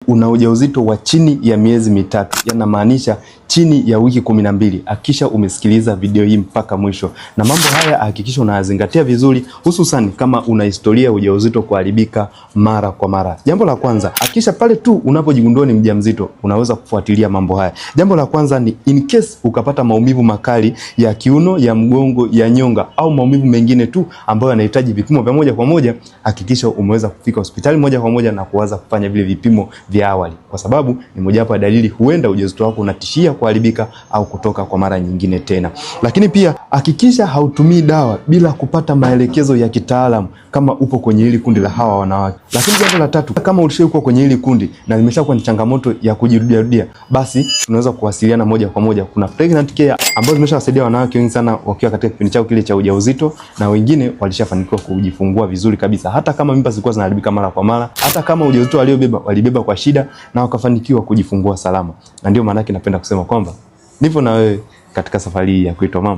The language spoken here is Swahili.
una ujauzito wa chini ya miezi mitatu, yanamaanisha chini ya wiki 12, hakikisha umesikiliza video hii mpaka mwisho. Na mambo haya hakikisha unazingatia vizuri, hususan kama una historia ya ujauzito kuharibika mara kwa mara. Jambo la kwanza, hakikisha pale tu unapojigundua ni mjamzito unaweza kufuatilia mambo haya. Jambo la kwanza ni in case ukapata maumivu makali ya kiuno, ya mgongo, ya nyonga au maumivu mengine tu ambayo yanahitaji vipimo vya moja kwa moja, hakikisha umeweza kufika hospitali moja kwa moja na kuanza kufanya vile vipimo vya awali, kwa sababu ni mojawapo ya dalili huenda ujauzito wako unatishia kuharibika au kutoka kwa mara nyingine tena. Lakini pia hakikisha hautumii dawa bila kupata maelekezo ya kitaalamu kama upo kwenye hili kundi la hawa wanawake. Lakini jambo la tatu, kama ulishakuwa kwenye hili kundi na limeshakuwa ni changamoto ya kujirudia, basi tunaweza kuwasiliana moja kwa moja. Kuna pregnant care ambazo zimeshawasaidia wanawake wengi sana wakiwa katika kipindi chao kile cha ujauzito, na wengine walishafanikiwa kujifungua vizuri kabisa, hata kama mimba zilikuwa zinaharibika mara kwa mara, hata kama ujauzito walibeba kwa shida na wakafanikiwa kujifungua salama. Na ndio maana yake napenda kusema kwamba nipo na wewe katika safari ya kuitwa mama.